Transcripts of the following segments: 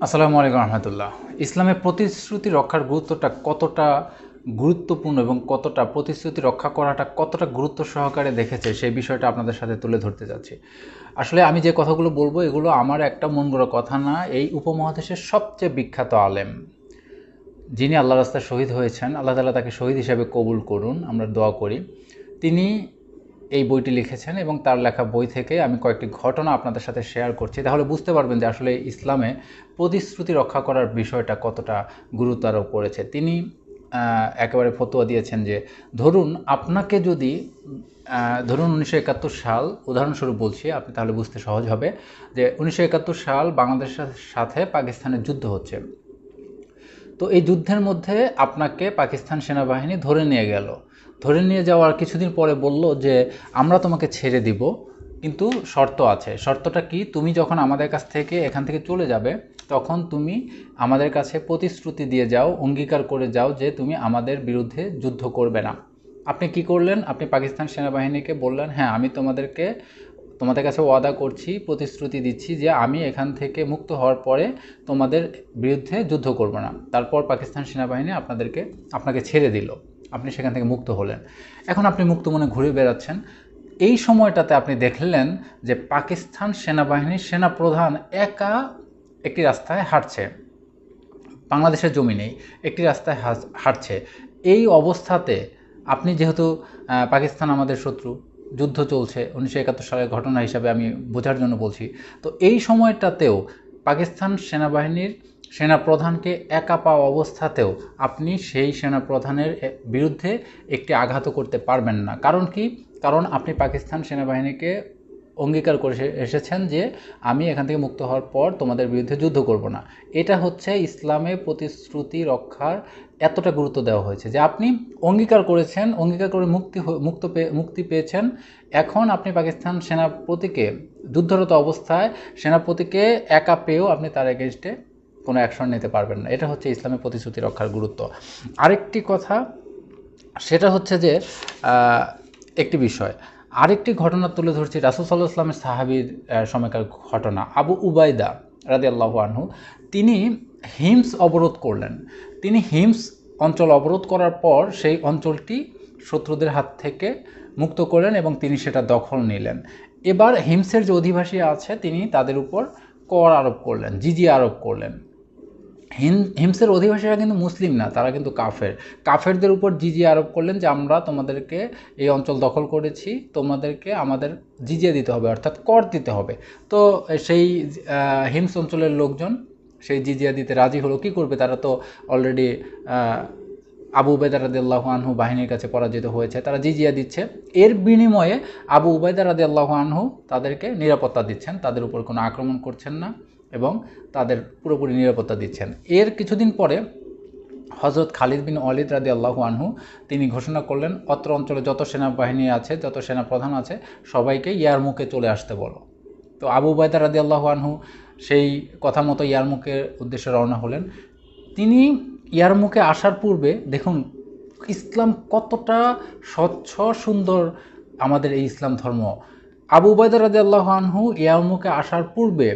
আসসালামু আলাইকুম রহমতুল্লাহ। ইসলামের প্রতিশ্রুতি রক্ষার গুরুত্বটা কতটা গুরুত্বপূর্ণ এবং কতটা প্রতিশ্রুতি রক্ষা করাটা কতটা গুরুত্ব সহকারে দেখেছে সেই বিষয়টা আপনাদের সাথে তুলে ধরতে যাচ্ছি। আসলে আমি যে কথাগুলো বলবো এগুলো আমার একটা মন গড়া কথা না, এই উপমহাদেশের সবচেয়ে বিখ্যাত আলেম যিনি আল্লাহ রাস্তায় শহীদ হয়েছেন, আল্লাহ তাআলা তাকে শহীদ হিসেবে কবুল করুন, আমরা দোয়া করি। তিনি এই বইটি লিখেছেন এবং তার লেখা বই থেকে আমি কয়েকটি ঘটনা আপনাদের সাথে শেয়ার করছি, তাহলে বুঝতে পারবেন যে আসলে ইসলামে প্রতিশ্রুতি রক্ষা করার বিষয়টা কতটা গুরুত্ব আরোপ করেছে। তিনি একেবারে ফতোয়া দিয়েছেন যে ধরুন আপনাকে যদি ধরুন 1971 সাল, উদাহরণস্বরূপ বলছি, আপনি তাহলে বুঝতে সহজ হবে যে 1971 সাল বাংলাদেশের সাথে পাকিস্তানের যুদ্ধ হচ্ছে। তো এই যুদ্ধের মধ্যে আপনাকে পাকিস্তান সেনাবাহিনী ধরে নিয়ে গেল। ধরে নিয়ে যাওয়ার কিছুদিন পরে বলল যে আমরা তোমাকে ছেড়ে দিব, কিন্তু শর্ত আছে। শর্তটা কি? তুমি যখন আমাদের কাছ থেকে এখান থেকে চলে যাবে তখন তুমি আমাদের কাছে প্রতিশ্রুতি দিয়ে যাও, অঙ্গীকার করে যাও যে তুমি আমাদের বিরুদ্ধে যুদ্ধ করবে না। আপনি কি করলেন? আপনি পাকিস্তান সেনাবাহিনীকে বললেন, হ্যাঁ আমি তোমাদের কাছে ওয়াদা করছি, প্রতিশ্রুতি দিচ্ছি যে আমি এখান থেকে মুক্ত হওয়ার পরে তোমাদের বিরুদ্ধে যুদ্ধ করব না। তারপর পাকিস্তান সেনাবাহিনী আপনাকে ছেড়ে দিল, আপনি সেখান থেকে মুক্ত হলেন। এখন আপনি মুক্ত মনে ঘুরে বেড়াচ্ছেন। এই সময়টাতে আপনি দেখলেন যে পাকিস্তান সেনাবাহিনীর সেনাপ্রধান একা একটি রাস্তায় হাঁটছে, বাংলাদেশের জমিনেই একটি রাস্তায় হাঁটছে। এই অবস্থাতে আপনি যেহেতু পাকিস্তান আমাদের শত্রু, যুদ্ধ চলছে, 1971 সালের ঘটনা হিসাবে আমি বোঝার জন্য বলছি। তো এই সময়টাতেও পাকিস্তান সেনাবাহিনীর সেনাপ্রধানকে একা পাওয়া অবস্থাতেও আপনি সেই সেনাপ্রধানের বিরুদ্ধে একটি আঘাতও করতে পারবেন না। কারণ কি? কারণ আপনি পাকিস্তান সেনাবাহিনীকে অঙ্গীকার করে এসেছেন যে আমি এখান থেকে মুক্ত হওয়ার পর তোমাদের বিরুদ্ধে যুদ্ধ করব না। এটা হচ্ছে ইসলামে প্রতিশ্রুতি রক্ষার এতটা গুরুত্ব দেওয়া হয়েছে যে আপনি অঙ্গীকার করেছেন, অঙ্গীকার করে মুক্তি পেয়েছেন। এখন আপনি পাকিস্তান সেনাপতিকে যুদ্ধরত অবস্থায় সেনাপতিকে একা পেয়েও আপনি তার এগেনস্টে কোনো অ্যাকশন নিতে পারবেন না। এটা হচ্ছে ইসলামের প্রতিশ্রুতি রক্ষার গুরুত্ব। আরেকটি কথা, সেটা হচ্ছে যে একটি বিষয়, আরেকটি ঘটনা তুলে ধরছি, রাসূল সাল্লাল্লাহু আলাইহি ওয়াসাল্লামের সাহাবীর সময়কার ঘটনা। আবু উবাইদা রাদিয়াল্লাহু আনহু, তিনি হিমস অবরোধ করলেন। তিনি হিমস অঞ্চল অবরোধ করার পর সেই অঞ্চলটি শত্রুদের হাত থেকে মুক্ত করলেন এবং তিনি সেটা দখল নিলেন। এবার হিমসের যে অধিবাসী আছে তিনি তাদের উপর কর আরোপ করলেন, জিজিয়া আরোপ করলেন। হিমসের অধিবাসীরা কিন্তু মুসলিম না, তারা কিন্তু কাফের। কাফেরদের উপর জিজিয়া আরোপ করলেন যে আমরা তোমাদেরকে এই অঞ্চল দখল করেছি, তোমাদেরকে আমাদের জিজিয়া দিতে হবে, অর্থাৎ কর দিতে হবে। তো সেই হিমস অঞ্চলের লোকজন সেই জিজিয়া দিতে রাজি হলো। কি করবে? তারা তো অলরেডি আবু উবাইদা রাদিয়াল্লাহু আনহু বাহিনীর কাছে পরাজিত হয়েছে, তারা জিজিয়া দিচ্ছে। এর বিনিময়ে আবু উবাইদা রাদিয়াল্লাহু আনহু তাদেরকে নিরাপত্তা দিচ্ছেন, তাদের উপর কোনো আক্রমণ করছেন না এবং তাদের পুরোপুরি নিরাপত্তা দিচ্ছেন। এর কিছুদিন পরে হযরত খালিদ বিন ওয়ালিদ রাদিয়াল্লাহু আনহু তিনি ঘোষণা করলেন, অত্র অঞ্চলে যত সেনাবাহিনী আছে, যত সেনাপ্রধান আছে, সবাইকে ইয়ারমুকে চলে আসতে বলো। তো আবু উবাইদা রাদিয়াল্লাহু আনহু সেই কথা মতো ইয়ারমুকের উদ্দেশ্যে রওনা হলেন। তিনি ইয়ারমুকে আসার পূর্বে দেখুন ইসলাম কতটা স্বচ্ছ সুন্দর, আমাদের এই ইসলাম ধর্ম। আবু উবাইদা রাদিয়াল্লাহু আনহু ইয়ারমুকে আসার পূর্বে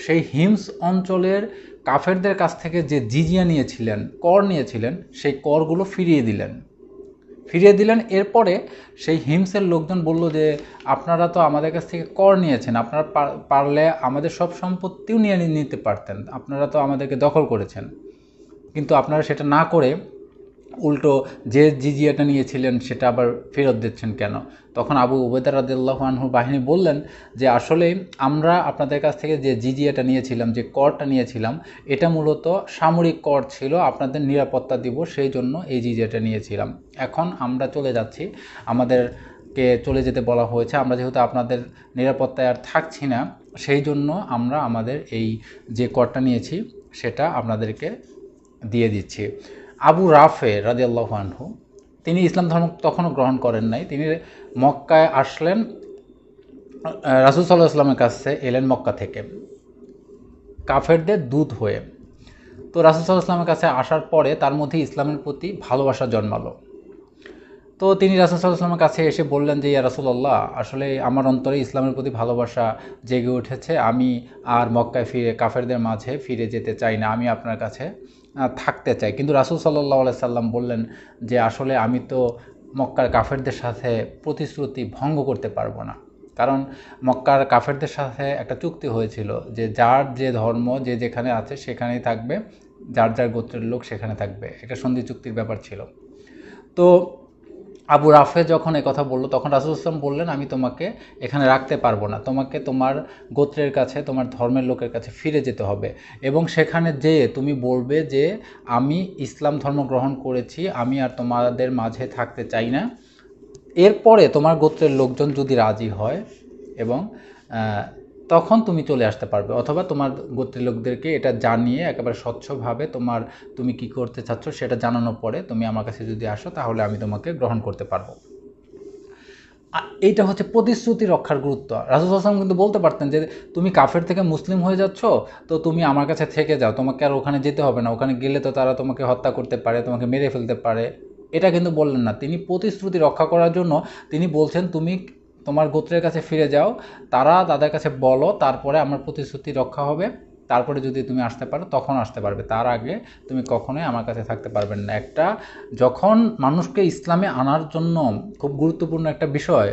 সেই হিমস অঞ্চলের কাফেরদের কাছ থেকে যে জিজিয়া নিয়েছিলেন, কর নিয়েছিলেন, সেই করগুলো ফিরিয়ে দিলেন। এরপরে সেই হিমসের লোকজন বলল যে আপনারা তো আমাদের কাছ থেকে কর নিয়েছেন, আপনারা পারলে আমাদের সব সম্পত্তিও নিয়ে নিতে পারতেন, আপনারা তো আমাদেরকে দখল করেছেন, কিন্তু আপনারা সেটা না করে উল্টো যে জিজিয়াটা নিয়েছিলেন সেটা আবার ফেরত দিচ্ছেন কেন? তখন আবু উবাইদা রাদিয়াল্লাহু আনহু বাহিনী বললেন যে আসলে আমরা আপনাদের কাছ থেকে যে জিজিয়াটা নিয়েছিলাম, যে করটা নিয়েছিলাম, এটা মূলত সামরিক কর ছিল, আপনাদের নিরাপত্তা দিব সেই জন্য এই জিজিয়াটা নিয়েছিলাম। এখন আমরা চলে যাচ্ছি, আমাদেরকে চলে যেতে বলা হয়েছে, আমরা যেহেতু আপনাদের নিরাপত্তায় আর থাকছি না, সেই জন্য আমরা আমাদের এই যে করটা নিয়েছি সেটা আপনাদেরকে দিয়ে দিচ্ছি। আবু রাফে রাদিয়াল্লাহু আনহু তিনি ইসলাম ধর্ম তখনও গ্রহণ করেন নাই। তিনি মক্কায় আসলেন, রাসূল সাল্লাল্লাহু আলাইহি ওয়াসাল্লামের কাছে এলেন মক্কা থেকে কাফেরদের দূত হয়ে। তো রাসূল সাল্লাল্লাহু আলাইহি ওয়াসাল্লামের কাছে আসার পরে তার মধ্যে ইসলামের প্রতি ভালোবাসা জন্মালো। তো তিনি রাসূল সাল্লাল্লাহু আলাইহি ওয়াসাল্লামের কাছে এসে বললেন যে ইয়া রাসূলুল্লাহ, আসলে আমার অন্তরে ইসলামের প্রতি ভালোবাসা জেগে উঠেছে, আমি আর মক্কায় ফিরে কাফেরদের মাঝে ফিরে যেতে চাই না, আমি আপনার কাছে থাকতে চাই। কিন্তু রাসূল সাল্লাল্লাহু আলাইহি সাল্লাম বললেন যে আসলে আমি তো মক্কার কাফেরদের সাথে প্রতিশ্রুতি ভঙ্গ করতে পারবো না, কারণ মক্কার কাফেরদের সাথে একটা চুক্তি হয়েছিল যে যার যে ধর্ম যে যেখানে আছে সেখানেই থাকবে, যার যার গোত্রের লোক সেখানে থাকবে, একটা সন্ধি চুক্তির ব্যাপার ছিল। তো আবু রাফে যখন কথা বলল তখন রাসূল সাল্লাল্লাহু আলাইহি ওয়াসাল্লাম বললেন আমি তোমাকে এখানে রাখতে পারবো না, তোমাকে তোমার গোত্রের কাছে তোমার ধর্মের লোকের কাছে ফিরে যেতে হবে এবং সেখানে যেয়ে তুমি বলবে যে আমি ইসলাম ধর্ম গ্রহণ করেছি, আমি আর তোমাদের মাঝে থাকতে চাই না। এরপরে তোমার গোত্রের লোকজন যদি রাজি হয় এবং তখন তুমি চলে আসতে পারবে, অথবা তোমার গোত্রের লোকদেরকে এটা জানিয়ে একেবারে স্বচ্ছভাবে তুমি কি করতে চাচ্ছ সেটা জানানোর পরে তুমি আমার কাছে যদি আসো তাহলে আমি তোমাকে গ্রহণ করতে পারবো। এইটা হচ্ছে প্রতিশ্রুতি রক্ষার গুরুত্ব। রাসূল সাল্লাল্লাহু আলাইহি ওয়াসাল্লাম কিন্তু বলতে পারতেন যে তুমি কাফের থেকে মুসলিম হয়ে যাচ্ছ, তো তুমি আমার কাছে থেকে যাও, তোমাকে আর ওখানে যেতে হবে না, ওখানে গেলে তো তারা তোমাকে হত্যা করতে পারে, তোমাকে মেরে ফেলতে পারে। এটা কিন্তু বললেন না, তিনি প্রতিশ্রুতি রক্ষা করার জন্য তিনি বলছেন তুমি তোমার গোত্রের কাছে ফিরে যাও, তাদের কাছে বলো, তারপরে আমার প্রতিশ্রুতি রক্ষা হবে, তারপরে যদি তুমি আসতে পারো তখন আসতে পারবে, তার আগে তুমি কখনোই আমার কাছে থাকতে পারবেন না। যখন মানুষকে ইসলামে আনার জন্য খুব গুরুত্বপূর্ণ একটা বিষয়,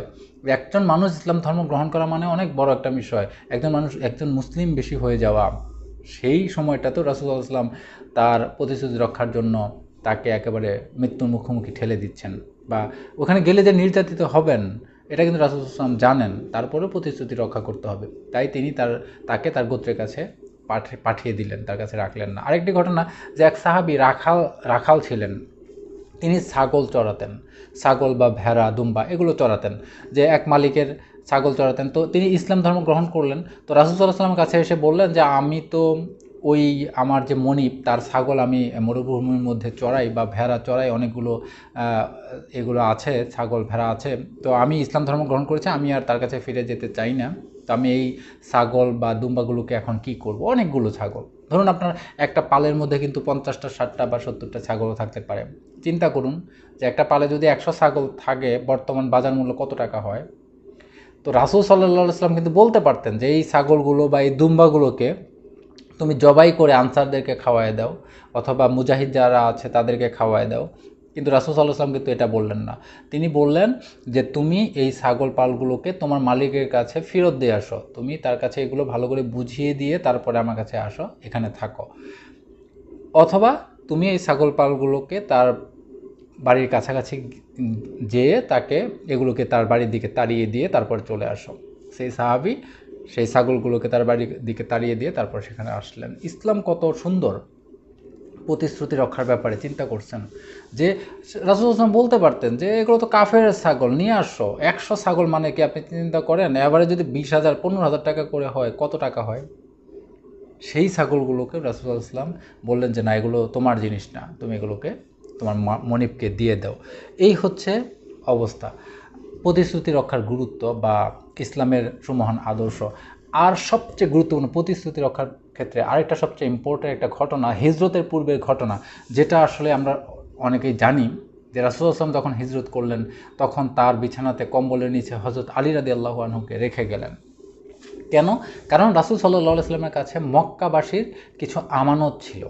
একজন মানুষ ইসলাম ধর্ম গ্রহণ করা মানে অনেক বড় একটা বিষয়, একজন মুসলিম বেশি হয়ে যাওয়া, সেই সময়টাতেও রাসূল সাল্লাল্লাহু আলাইহি ওয়াসাল্লাম তার প্রতিশ্রুতি রক্ষার জন্য তাকে একেবারে মৃত্যুর মুখোমুখি ঠেলে দিচ্ছেন, বা ওখানে গেলে যে নির্যাতিত হবেন এটা কিন্তু রাসূল সাল্লাল্লাহু আলাইহি ওয়াসাল্লাম জানেন, তারপরেও প্রতিশ্রুতি রক্ষা করতে হবে, তাই তিনি তাকে তার গোত্রের কাছে পাঠিয়ে দিলেন, তার কাছে রাখলেন না। আরেকটি ঘটনা যে এক সাহাবী রাখাল ছিলেন, তিনি ছাগল চড়াতেন, ছাগল বা ভেড়া দুম্বা এগুলো চড়াতেন, যে এক মালিকের ছাগল চড়াতেন। তো তিনি ইসলাম ধর্ম গ্রহণ করলেন, তো রাসূল সাল্লাল্লাহু আলাইহি ওয়াসাল্লামের কাছে এসে বললেন যে আমি তো আমার যে মনিব তার ছাগল আমি মরুভূমির মধ্যে চড়াই বা ভেড়া চড়াই, অনেকগুলো এগুলো আছে, ছাগল ভেড়া আছে, তো আমি ইসলাম ধর্ম গ্রহণ করেছি, আমি আর তার কাছে ফিরে যেতে চাই না, তো আমি এই ছাগল বা দুম্বাগুলোকে এখন কি করব। অনেকগুলো ছাগল, ধরুন আপনার একটা পালের মধ্যে কিন্তু 50টা 60টা বা 70টা ছাগলও থাকতে পারে। চিন্তা করুন যে একটা পালে যদি 100 ছাগল থাকে, বর্তমান বাজার মূল্য কত টাকা হয়। তো রাসূল সাল্লাল্লাহু আলাইহি ওয়াসাল্লাম কিন্তু বলতে পারতেন যে এই ছাগলগুলো বা এই দুম্বাগুলোকে তুমি জবাই করে আনসারদেরকে খাওয়ায় দাও, অথবা মুজাহিদ যারা আছে তাদেরকে খাওয়ায় দাও, কিন্তু রাসূল সাল্লাল্লাহু আলাইহি ওয়াসাল্লাম কিন্তু এটা বললেন না। তিনি বললেন যে তুমি এই ছাগল পালগুলোকে তোমার মালিকের কাছে ফেরত দিয়ে আসো, তুমি তার কাছে এগুলো ভালো করে বুঝিয়ে দিয়ে তারপরে আমার কাছে আসো, এখানে থাকো, অথবা তুমি এই ছাগল পালগুলোকে তার বাড়ির কাছাকাছি যেয়ে এগুলোকে তার বাড়ির দিকে তাড়িয়ে দিয়ে তারপর চলে আসো। সেই সাহাবী সেই ছাগলগুলোকে তার বাড়ির দিকে তাড়িয়ে দিয়ে তারপর সেখানে আসলেন। ইসলাম কত সুন্দর প্রতিশ্রুতি রক্ষার ব্যাপারে, চিন্তা করছেন যে রাসূল সাল্লাল্লাহু আলাইহি ওয়াসাল্লাম বলতে পারতেন যে এগুলো তো কাফের ছাগল, নিয়ে আসো। 100 ছাগল মানে কি আপনি চিন্তা করেন, এবারে যদি 20,000 15,000 টাকা করে হয়, কত টাকা হয়। সেই ছাগলগুলোকে রাসূল সাল্লাল্লাহু আলাইহি ওয়াসাল্লাম বললেন যে না, এগুলো তোমার জিনিস না, তুমি এগুলোকে তোমার মনিবকে দিয়ে দাও। এই হচ্ছে অবস্থা, প্রতিশ্রুতি রক্ষার গুরুত্ব বা ইসলামের সুমহান আদর্শ। আর সবচেয়ে গুরুত্বপূর্ণ প্রতিশ্রুতি রক্ষার ক্ষেত্রে আরেকটা সবচেয়ে ইম্পর্টেন্ট একটা ঘটনা, হিজরতের পূর্বের ঘটনা, যেটা আসলে আমরা অনেকেই জানি যে রাসূল সাল্লাল্লাহু আলাইহি ওয়াসাল্লাম যখন হিজরত করলেন তখন তার বিছানাতে কম্বলের নিচে হযরত আলী রাদিয়াল্লাহু আনহুকে রেখে গেলেন। কেন? কারণ রাসূল সাল্লাল্লাহু আলাইহি ওয়াসাল্লামের কাছে মক্কাবাসীর কিছু আমানত ছিল,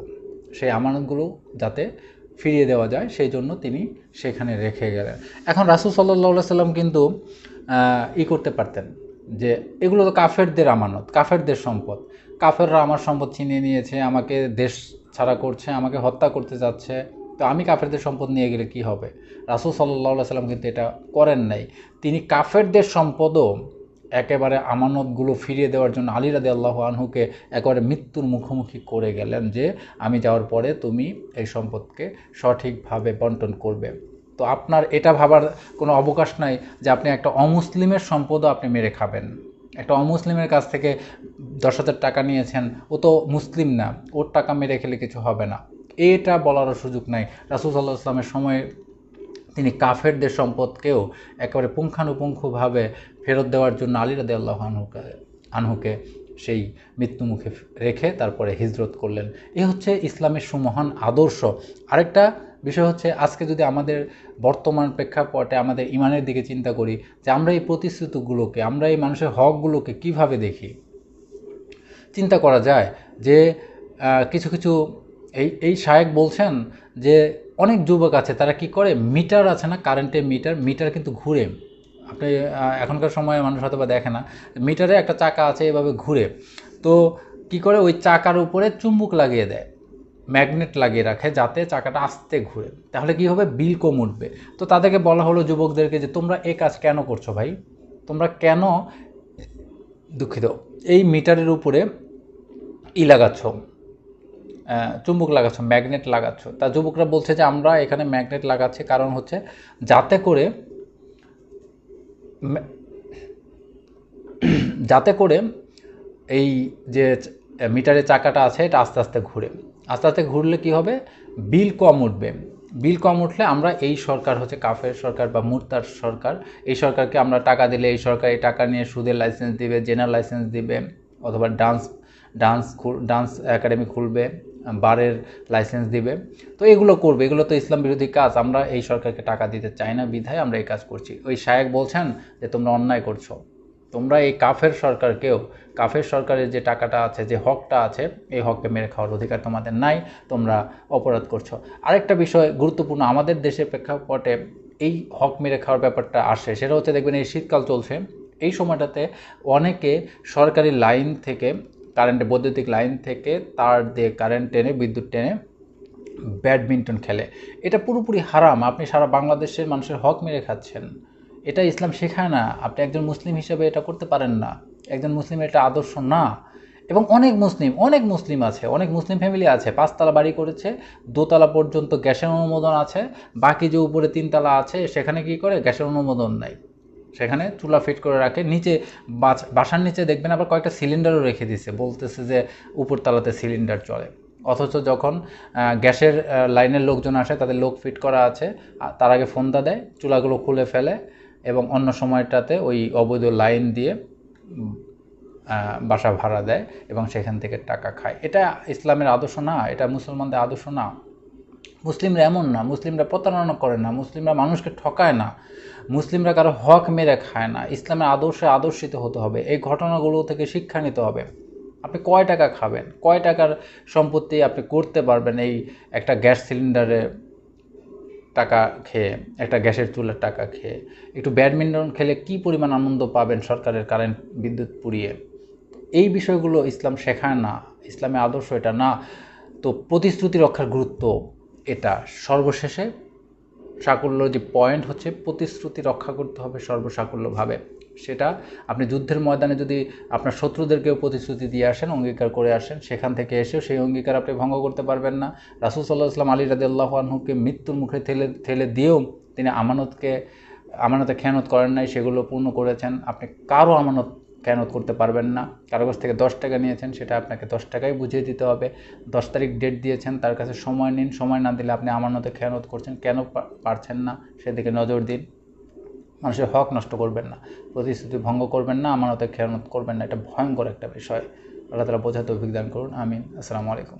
সেই আমানতগুলো যাতে ফিরিয়ে দেওয়া যায় সেই জন্য তিনি সেখানে রেখে গেলেন। এখন রাসূল সাল্লাল্লাহু আলাইহি ওয়াসাল্লাম কিন্তু করতে পারতেন যে এগুলো তো কাফেরদের আমানত, কাফেরদের সম্পদ, কাফেররা আমার সম্পদ ছিনিয়ে নিয়েছে, আমাকে দেশ ছাড়া করছে, আমাকে হত্যা করতে যাচ্ছে, তো আমি কাফেরদের সম্পদ নিয়ে গেলে কি হবে। রাসূল সাল্লাল্লাহু আলাইহি ওয়াসাল্লাম কিন্তু এটা করেন নাই, তিনি কাফেরদের সম্পদও একেবারে আমানতগুলো ফিরিয়ে দেওয়ার জন্য আলী রাদিয়াল্লাহু আনহুকে একেবারে মৃত্যুর মুখোমুখি করে গেলেন যে আমি যাওয়ার পরে তুমি এই সম্পদকে সঠিকভাবে বন্টন করবে। তো আপনার এটা ভাবার কোনো অবকাশ নাই যে আপনি একটা অমুসলিমের সম্পদও আপনি মেরে খাবেন। একটা অমুসলিমের কাছ থেকে 10,000 টাকা নিয়েছেন, ও তো মুসলিম না, ওর টাকা মেরে খেলে কিছু হবে না, এটা বলারও সুযোগ নাই। রাসূল সাল্লাল্লাহু আলাইহি ওয়াসাল্লামের সময় তিনি কাফেরদের সম্পদকেও একেবারে পুঙ্খানুপুঙ্খভাবে ফেরত দেওয়ার জন্য আলী রাদিয়াল্লাহু আনহুকে সেই মৃত্যুমুখে রেখে তারপরে হিজরত করলেন। এ হচ্ছে ইসলামের সুমহান আদর্শ। আরেকটা বিষয় হচ্ছে আজকে যদি আমাদের বর্তমান প্রেক্ষাপটে আমাদের ইমানের দিকে চিন্তা করি যে আমরা এই প্রতিশ্রুতিগুলোকে, আমরা এই মানুষের হকগুলোকে কিভাবে দেখি। চিন্তা করা যায় যে কিছু কিছু এই শায়েক বলছেন যে অনেক যুবক আছে তারা কি করে, মিটার আছে না, কারেন্টের মিটার কিন্তু ঘুরে। আপনি এখনকার সময়ে মানুষ হয়তো বা দেখে না, মিটারে একটা চাকা আছে এভাবে ঘুরে, তো কি করে ওই চাকার উপরে চুম্বক লাগিয়ে দেয়, ম্যাগনেট লাগিয়ে রাখে যাতে চাকাটা আস্তে ঘুরে, তাহলে কি হবে, বিল কম উঠবে। তো তাদেরকে বলা হলো যুবকদেরকে যে তোমরা এই কাজ কেন করছো ভাই, তোমরা কেন দুঃখিত এই মিটারের উপরে লাগাচ্ছ, চুম্বক লাগাচ্ছ, ম্যাগনেট লাগাচ্ছ। তা যুবকরা বলছে যে আমরা এখানে ম্যাগনেট লাগাচ্ছি কারণ হচ্ছে যাতে করে এই যে মিটারের চাকাটা আছে এটা আস্তে আস্তে ঘুরে, আস্তে আস্তে ঘুরলে কি হবে, বিল কম উঠবে। বিল কম উঠলে আমরা এই সরকার হচ্ছে কাফের সরকার বা মুরতার সরকার, এই সরকারকে আমরা টাকা দিলে এই সরকার এই টাকা নিয়ে সুদের লাইসেন্স দিবে, জেনার লাইসেন্স দিবে, অথবা ডান্স একাডেমি খুলবে, বারের লাইসেন্স দিবে। তো এগুলো করবে, এগুলো তো ইসলাম বিরোধী কাজ। আমরা এই সরকারকে টাকা দিতে চাই না বিধায় আমরা এই কাজ করছি। ওই শায়েক বলছেন যে তোমরা অন্যায় করছো, তোমরা এই কাফের সরকারের যে টাকাটা আছে, যে হকটা আছে, এই হককে মেরে খাওয়ার অধিকার তোমাদের নাই, তোমরা অপরাধ করছো। আরেকটা বিষয় গুরুত্বপূর্ণ, আমাদের দেশের প্রেক্ষাপটে এই হক মেরে খাওয়ার ব্যাপারটা আসে, সেটা হচ্ছে দেখবেন এই শীতকাল চলছে, এই সময়টাতে অনেকে সরকারি লাইন থেকে, বৈদ্যুতিক লাইন থেকে তার দিয়ে কারেন্ট টেনে, বিদ্যুৎ টেনে ব্যাডমিন্টন খেলে। এটা পুরোপুরি হারাম, আপনি সারা বাংলাদেশের মানুষের হক মেরে খাচ্ছেন। এটা ইসলাম শেখায় না, আপনি একজন মুসলিম হিসেবে এটা করতে পারেন না, একজন মুসলিমের এটা আদর্শ না। এবং অনেক মুসলিম আছে, অনেক মুসলিম ফ্যামিলি আছে, 5 তলা বাড়ি করেছে, 2 তলা পর্যন্ত গ্যাসের অনুমোদন আছে, বাকি যে উপরে 3 তলা আছে সেখানে কি করে, গ্যাসের অনুমোদন নাই, সেখানে চুলা ফিট করে রাখে, নিচে বাসার নিচে দেখবেন আবার কয়েকটা সিলিন্ডারও রেখে দিছে, বলতেছে যে উপরতলাতে সিলিন্ডার চলে। অথচ যখন গ্যাসের লাইনের লোকজন আসে, তাদের লোক ফিট করা আছে, তার আগে ফোনটা দেয়, চুলাগুলো খুলে ফেলে এবং অন্য সময়টাতে ওই অবৈধ লাইন দিয়ে বাসা ভাড়া দেয় এবং সেখান থেকে টাকা খায়। এটা ইসলামের আদর্শ না, এটা মুসলমানদের আদর্শ না। মুসলিমরা এমন না, মুসলিমরা প্রতারণা করে না, মুসলিমরা মানুষকে ঠকায় না, মুসলিমরা কারো হক মেরে খায় না। ইসলামের আদর্শে আদর্শিত হতে হবে, এই ঘটনাগুলো থেকে শিক্ষা নিতে হবে। আপনি কয় টাকা খাবেন, কয় টাকার সম্পত্তি আপনি করতে পারবেন এই একটা গ্যাস সিলিন্ডারে টাকা খেয়ে, একটা গ্যাসের চুলার টাকা খেয়ে? একটু ব্যাডমিন্টন খেলে কি পরিমাণ আনন্দ পাবেন সরকারের কারেন্ট বিদ্যুৎ পুড়িয়ে। এই বিষয়গুলো ইসলাম শেখায় না, ইসলামের আদর্শ এটা না। তো প্রতিশ্রুতি রক্ষার গুরুত্ব এটা। সর্বশেষে সাকুল্য যে পয়েন্ট হচ্ছে, প্রতিশ্রুতি রক্ষা করতে হবে সর্বসাকুল্যভাবে। সেটা আপনি যুদ্ধের ময়দানে যদি আপনার শত্রুদেরকেও প্রতিশ্রুতি দিয়ে আসেন, অঙ্গীকার করে আসেন, সেখান থেকে এসেও সেই অঙ্গীকার আপনি ভঙ্গ করতে পারবেন না। রাসূল সাল্লাল্লাহু আলাইহি ওয়াসাল্লাম আলী রাদিয়াল্লাহু আনহুকে মৃত্যুর মুখে ঠেলে দিয়েও তিনি আমানতে খেয়ানত করেন নাই, সেগুলো পূর্ণ করেছেন। আপনি কারো আমানত খেয়ানত করতে পারবেন না। কারো কাছ থেকে 10 টাকা নিয়েছেন, সেটা আপনাকে 10 টাকাই বুঝিয়ে দিতে হবে। 10 তারিখ ডেট দিয়েছেন, তার কাছে সময় নিন, সময় না দিলে আপনি আমানতে খেয়ানত করছেন, কেন পারছেন না সেদিকে নজর দিন। মানুষের হক নষ্ট করবেন না, প্রতিশ্রুতি ভঙ্গ করবেন না, আমানতে খেয়ানত করবেন না। এটা ভয়ঙ্কর একটা বিষয়। আল্লাহ তাআলা বোঝার তৌফিক দান করুন, আমিন। আসসালামু আলাইকুম।